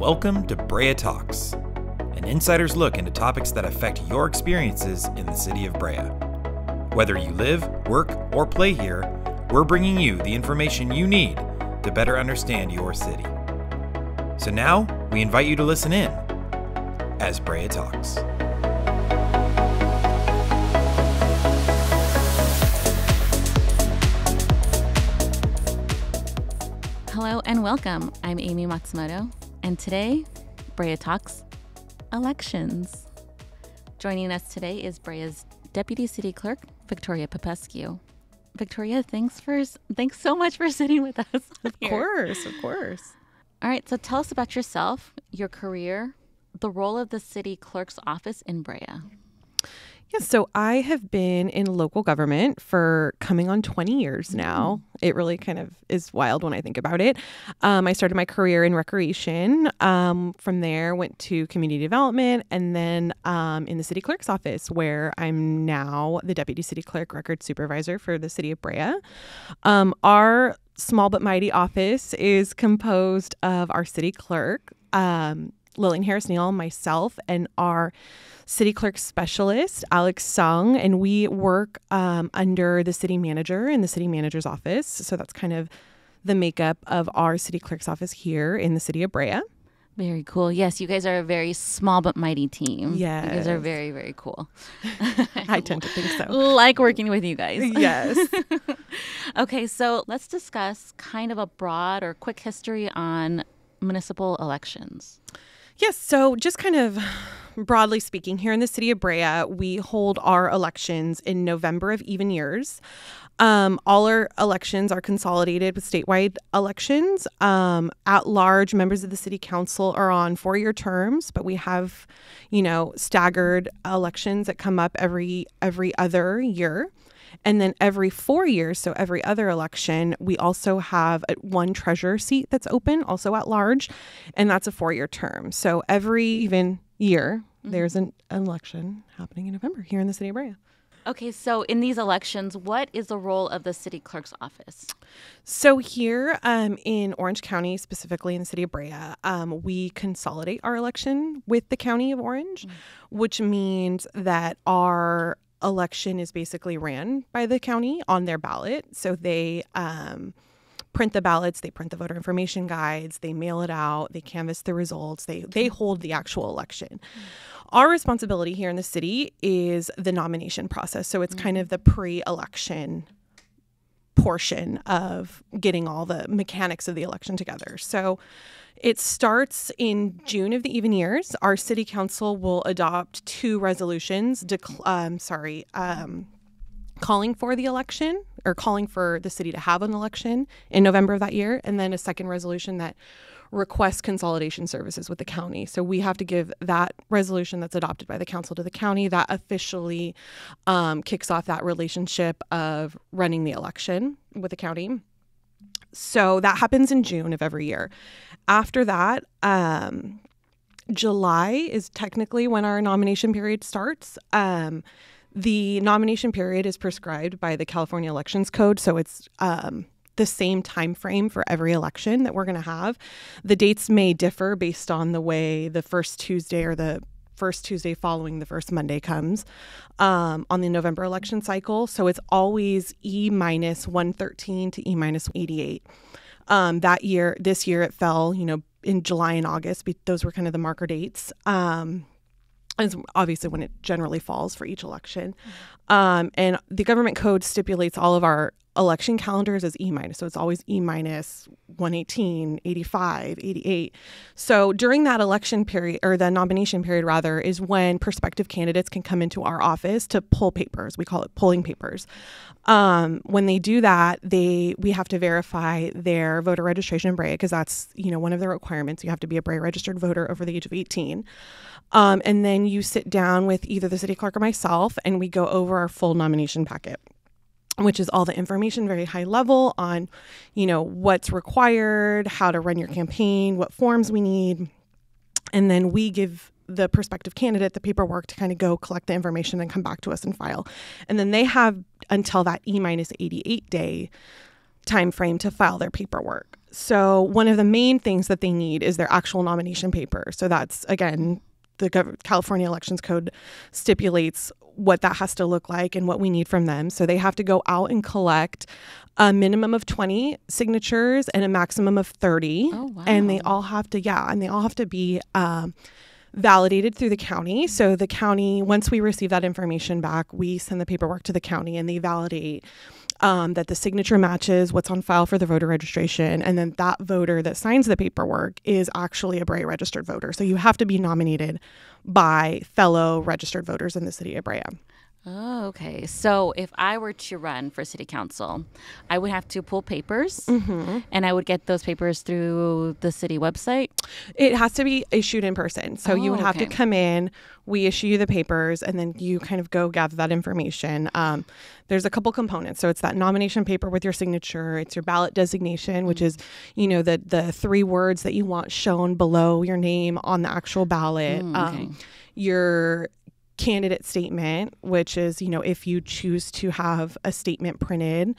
Welcome to Brea Talks, an insider's look into topics that affect your experiences in the city of Brea. Whether you live, work, or play here, we're bringing you the information you need to better understand your city. So now, we invite you to listen in as Brea Talks. Hello and welcome. I'm Aimee Matsumoto, and today, Brea Talks Elections. Joining us today is Brea's Deputy City Clerk, Victoria Popescu. Victoria, thanks so much for sitting with us. Of course. All right, so tell us about yourself, your career, the role of the city clerk's office in Brea. Yes, so I have been in local government for coming on 20 years now. It really kind of is wild when I think about it. I started my career in recreation. From there, went to community development, and then in the city clerk's office, where I'm now the deputy city clerk record supervisor for the city of Brea. Our small but mighty office is composed of our city clerk, Lillian Harris-Neal, myself, and our city clerk specialist, Alex Sung, and we work under the city manager in the city manager's office. So that's kind of the makeup of our city clerk's office here in the city of Brea. Very cool. Yes, you guys are a very small but mighty team. Yes. You guys are very, very cool. I tend to think so. Like working with you guys. Yes. Okay, so let's discuss kind of a broad or quick history on municipal elections. Yes, so just kind of broadly speaking, here in the city of Brea, we hold our elections in November of even years. All our elections are consolidated with statewide elections. At large, members of the city council are on 4-year terms, but we have, staggered elections that come up every other year. And then every 4 years, so every other election, we also have one treasurer seat that's open, also at large, and that's a 4-year term. So every even year, there's an election happening in November here in the city of Brea. Okay, so in these elections, what is the role of the city clerk's office? So here in Orange County, specifically in the city of Brea, we consolidate our election with the county of Orange, which means that our election is basically ran by the county on their ballot. So they print the ballots, they print the voter information guides, they mail it out, they canvass the results, they hold the actual election. Our responsibility here in the city is the nomination process. So it's kind of the pre-election portion of getting all the mechanics of the election together. So it starts in June of the even years. Our city council will adopt 2 resolutions calling for the election, or calling for the city to have an election in November of that year, and then a second resolution that requests consolidation services with the county. So we have to give that resolution that's adopted by the council to the county. That officially kicks off that relationship of running the election with the county. So that happens in June of every year. After that, July is technically when our nomination period starts. The nomination period is prescribed by the California Elections Code, so it's the same time frame for every election that we're going to have. The dates may differ based on the way the first Tuesday or the first Tuesday following the first Monday comes on the November election cycle. So it's always E-113 to E-88. This year it fell, in July and August. Those were kind of the marker dates. Is obviously when it generally falls for each election. And the government code stipulates all of our election calendars as E-. So it's always E-118, 85, 88. So during that election period, or the nomination period rather, is when prospective candidates can come into our office to pull papers. We call it pulling papers. When they do that, we have to verify their voter registration in Brea, because that's, one of the requirements. You have to be a Brea registered voter over the age of 18. And then you sit down with either the city clerk or myself, and we go over our full nomination packet, which is all the information, very high level on, what's required, how to run your campaign, what forms we need. And then we give the prospective candidate the paperwork to kind of go collect the information and come back to us and file. And then they have until that E-88 day time frame to file their paperwork. So one of the main things that they need is their actual nomination paper. So that's, again, the California Elections Code stipulates what that has to look like and what we need from them. So they have to go out and collect a minimum of 20 signatures and a maximum of 30. Oh, wow. And they all have to be validated through the county. So the county, once we receive that information back, we send the paperwork to the county and they validate that the signature matches what's on file for the voter registration. And then that voter that signs the paperwork is actually a Brea registered voter. So you have to be nominated by fellow registered voters in the city of Brea. Oh, okay. So if I were to run for city council, I would have to pull papers and I would get those papers through the city website? It has to be issued in person. So you would have to come in, we issue you the papers, and then you kind of go gather that information. There's a couple components. So it's that nomination paper with your signature. It's your ballot designation, which is, the 3 words that you want shown below your name on the actual ballot. Your candidate statement, which is, if you choose to have a statement printed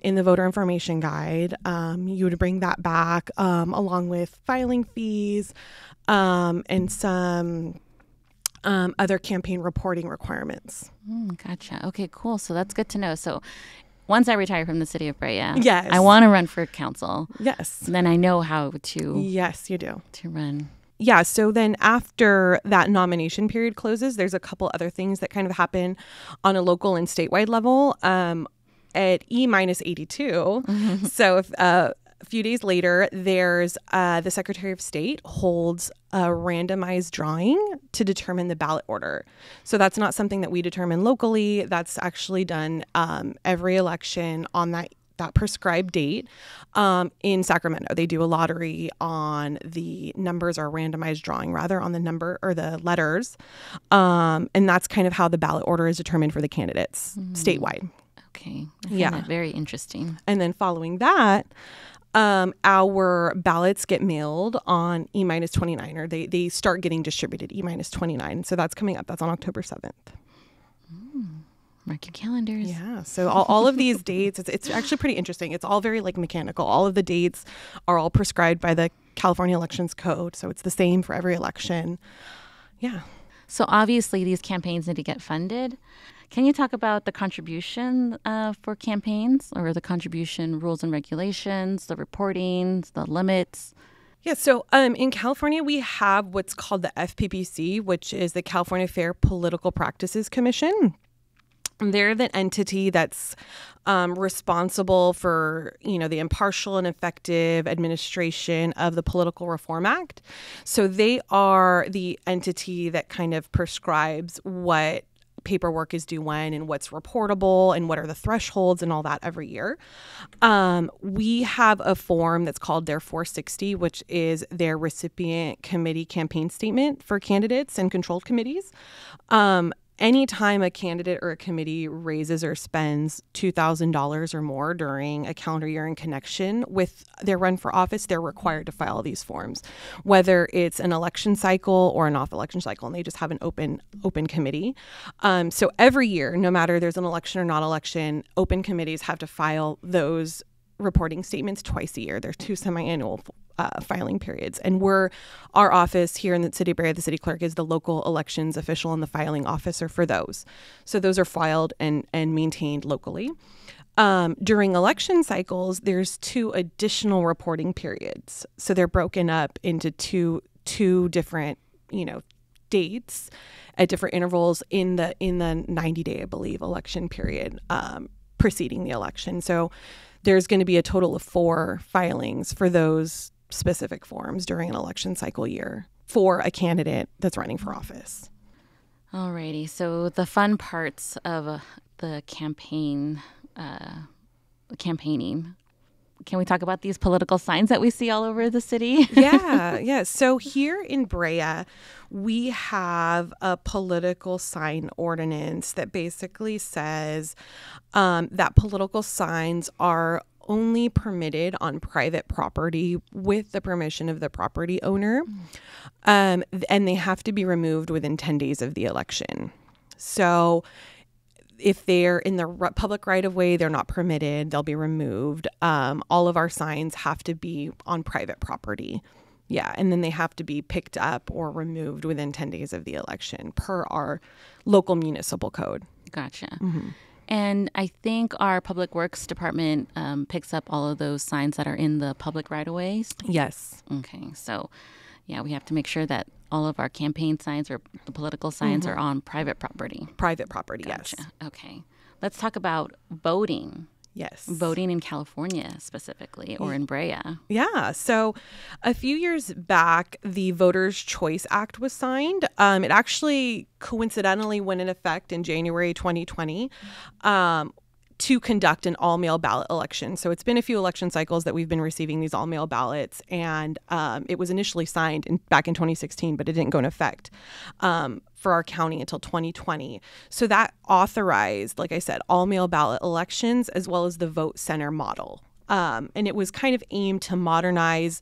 in the voter information guide, you would bring that back along with filing fees and some other campaign reporting requirements. Gotcha. Okay, cool. So that's good to know. So once I retire from the city of Brea, yes, I want to run for council. Yes. Then I know how to. Yes, you do. To run. Yeah, so then after that nomination period closes, there's a couple other things that kind of happen on a local and statewide level at E-82. So if, a few days later, there's the Secretary of State holds a randomized drawing to determine the ballot order. So that's not something that we determine locally. That's actually done every election on that prescribed date in Sacramento. They do a lottery on the numbers, or a randomized drawing rather, on the number or the letters. And that's kind of how the ballot order is determined for the candidates statewide. Okay. I find that very interesting. And then following that, our ballots get mailed on E-29, or they start getting distributed E-29. So that's coming up. That's on October 7th. Mark your calendars. Yeah. So all of these dates, it's actually pretty interesting. It's all very mechanical. All of the dates are all prescribed by the California Elections Code. So it's the same for every election. Yeah. So obviously these campaigns need to get funded. Can you talk about the contribution for campaigns, or the contribution rules and regulations, the reporting, the limits? Yeah, so in California, we have what's called the FPPC, which is the California Fair Political Practices Commission. They're the entity that's responsible for, the impartial and effective administration of the Political Reform Act. So they are the entity that kind of prescribes what paperwork is due when, and what's reportable, and what are the thresholds and all that every year. We have a form that's called their 460, which is their recipient committee campaign statement for candidates and controlled committees. Anytime a candidate or a committee raises or spends $2,000 or more during a calendar year in connection with their run for office, they're required to file these forms, whether it's an election cycle or an off-election cycle, and they just have an open committee. So every year, no matter there's an election or not election, open committees have to file those reporting statements twice a year. They're 2 semi-annual filing periods. And our office here in the city of Brea, the city clerk, is the local elections official and the filing officer for those. So those are filed and maintained locally. During election cycles, there's 2 additional reporting periods. So they're broken up into two different, dates at different intervals in the 90-day, I believe, election period preceding the election. So there's going to be a total of 4 filings for those specific forms during an election cycle year for a candidate that's running for office. Alrighty. So the fun parts of the campaigning. Can we talk about these political signs that we see all over the city? Yeah. So here in Brea, we have a political sign ordinance that basically says that political signs are only permitted on private property with the permission of the property owner, and they have to be removed within 10 days of the election. So if they're in the public right of way, they're not permitted. They'll be removed. All of our signs have to be on private property. Yeah. And then they have to be picked up or removed within 10 days of the election per our local municipal code. Gotcha. Mm-hmm. And I think our Public Works Department picks up all of those signs that are in the public right-of-ways. Yes. Okay. So, yeah, we have to make sure that all of our campaign signs or the political signs are on private property. Private property, Gotcha. yes. Okay. Let's talk about voting. Yes. Voting in California specifically, or in Brea. Yeah. So a few years back, the Voters' Choice Act was signed. It actually coincidentally went in effect in January 2020 to conduct an all-mail ballot election. So it's been a few election cycles that we've been receiving these all-mail ballots. And it was initially signed back in 2016, but it didn't go into effect for our county until 2020. So that authorized, like I said, all-mail ballot elections as well as the vote center model. And it was kind of aimed to modernize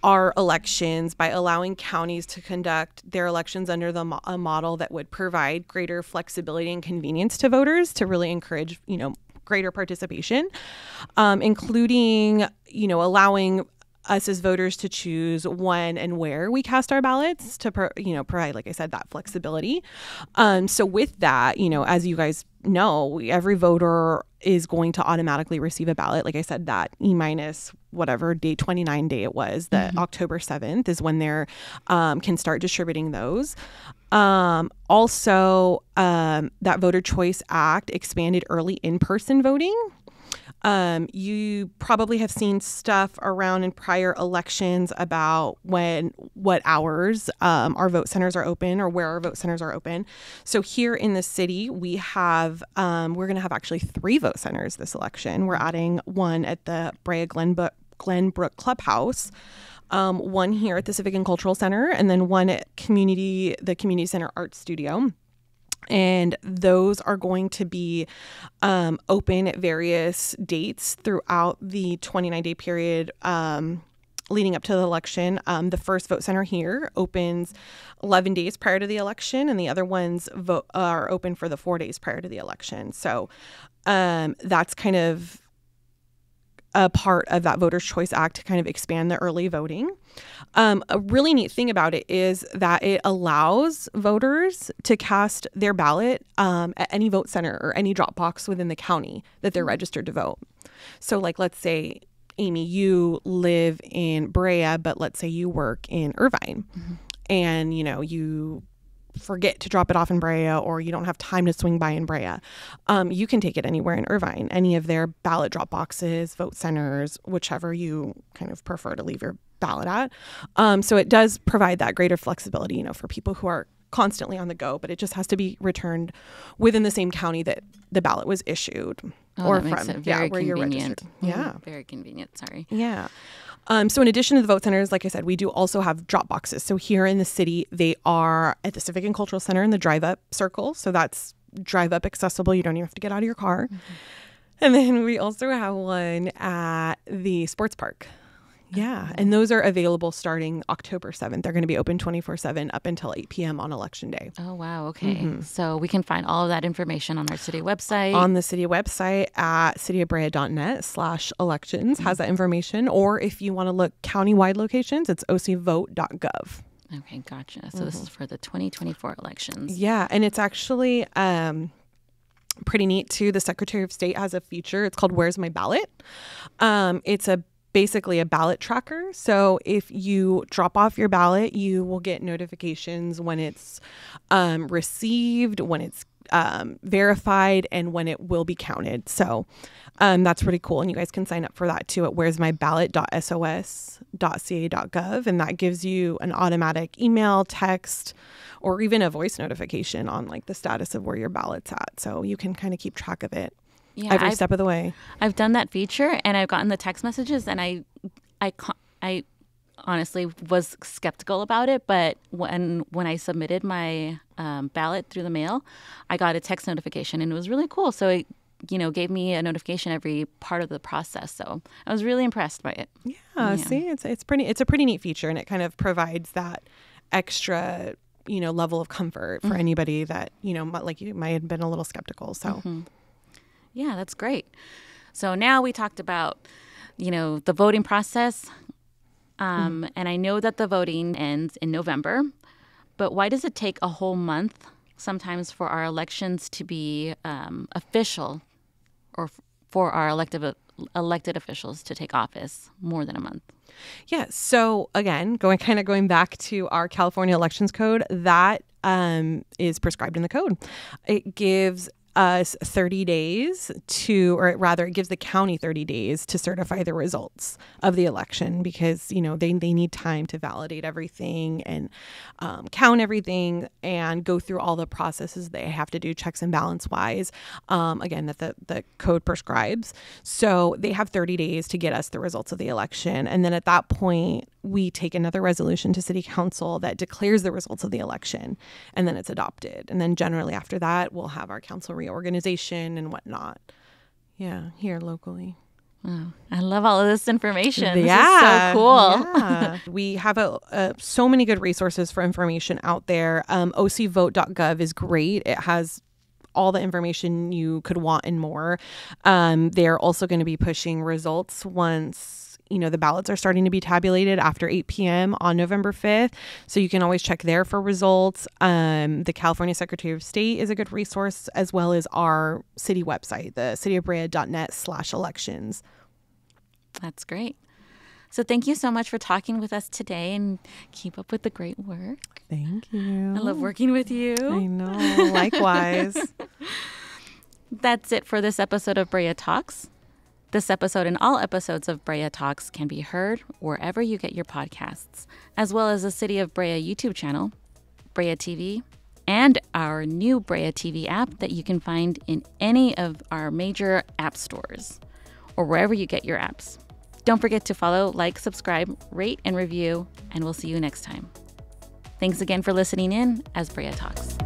our elections by allowing counties to conduct their elections under a model that would provide greater flexibility and convenience to voters to really encourage, greater participation, including, allowing us as voters to choose when and where we cast our ballots to, provide, like I said, that flexibility. So with that, as you guys know, every voter is going to automatically receive a ballot. Like I said, that E- whatever day, 29 day it was, that October 7th is when they're can start distributing those. Also, that Voter Choice Act expanded early in-person voting. You probably have seen stuff around in prior elections about what hours our vote centers are open or where our vote centers are open. So here in the city, we have we're going to have actually 3 vote centers this election. We're adding one at the Brea Glenbrook Clubhouse, one here at the Civic and Cultural Center, and then one at the Community Center Art Studio. And those are going to be open at various dates throughout the 29-day period leading up to the election. The first vote center here opens 11 days prior to the election, and the other ones are open for the 4 days prior to the election. So that's kind of a part of that Voters' Choice Act to kind of expand the early voting. A really neat thing about it is that it allows voters to cast their ballot at any vote center or any drop box within the county that they're registered to vote. So like, let's say, Aimee, you live in Brea, but let's say you work in Irvine and, you forget to drop it off in Brea, or you don't have time to swing by in Brea, you can take it anywhere in Irvine, any of their ballot drop boxes, vote centers, whichever you kind of prefer to leave your ballot at. So it does provide that greater flexibility, for people who are constantly on the go, but it just has to be returned within the same county that the ballot was issued or from, where you're registered. Yeah. Very convenient. Sorry. Yeah. So in addition to the vote centers, like I said, we do also have drop boxes. So here in the city, they are at the Civic and Cultural Center in the drive-up circle. So that's drive-up accessible. You don't even have to get out of your car. And then we also have one at the sports park. Yeah. And those are available starting October 7th. They're going to be open 24/7 up until 8 p.m. on Election Day. Oh, wow. Okay. So we can find all of that information on our city website. On the city website at cityofbrea.net/elections has that information. Or if you want to look countywide locations, it's ocvote.gov. Okay. Gotcha. So this is for the 2024 elections. Yeah. And it's actually pretty neat too. The Secretary of State has a feature. It's called Where's My Ballot? It's basically a ballot tracker. So if you drop off your ballot, you will get notifications when it's received, when it's verified, and when it will be counted. So that's pretty cool. And you guys can sign up for that too at where'smyballot.sos.ca.gov. And that gives you an automatic email, text, or even a voice notification on like the status of where your ballot's at. So you can kind of keep track of it. Yeah, every step of the way. I've done that feature, and I've gotten the text messages, and I honestly was skeptical about it. But when I submitted my ballot through the mail, I got a text notification, and it was really cool. So it, gave me a notification every part of the process. So I was really impressed by it. Yeah. See, it's a pretty neat feature, and it kind of provides that extra level of comfort for anybody that, like you might have been a little skeptical. So, Yeah, that's great. So now we talked about, the voting process. And I know that the voting ends in November, but why does it take a whole month sometimes for our elections to be official, or for our elected officials to take office more than a month? Yeah. So again, going back to our California Elections Code, that is prescribed in the code. It gives us 30 days or rather it gives the county 30 days to certify the results of the election, because, they need time to validate everything and count everything and go through all the processes they have to do, checks and balance wise, again, that the code prescribes. So they have 30 days to get us the results of the election. And then at that point, we take another resolution to city council that declares the results of the election, and then it's adopted. And then generally after that, we'll have our council reorganization and whatnot. Yeah, here locally. Wow. I love all of this information. Yeah, this is so cool. Yeah. We have so many good resources for information out there. ocvote.gov is great. It has all the information you could want and more. They're also going to be pushing results once the ballots are starting to be tabulated after 8 p.m. on November 5th. So you can always check there for results. The California Secretary of State is a good resource, as well as our city website, the cityofbrea.net/elections. That's great. So thank you so much for talking with us today, and keep up with the great work. Thank you. I love working with you. I know. Likewise. That's it for this episode of Brea Talks. This episode and all episodes of Brea Talks can be heard wherever you get your podcasts, as well as the City of Brea YouTube channel, Brea TV, and our new Brea TV app that you can find in any of our major app stores or wherever you get your apps. Don't forget to follow, like, subscribe, rate, and review, and we'll see you next time. Thanks again for listening in as Brea Talks.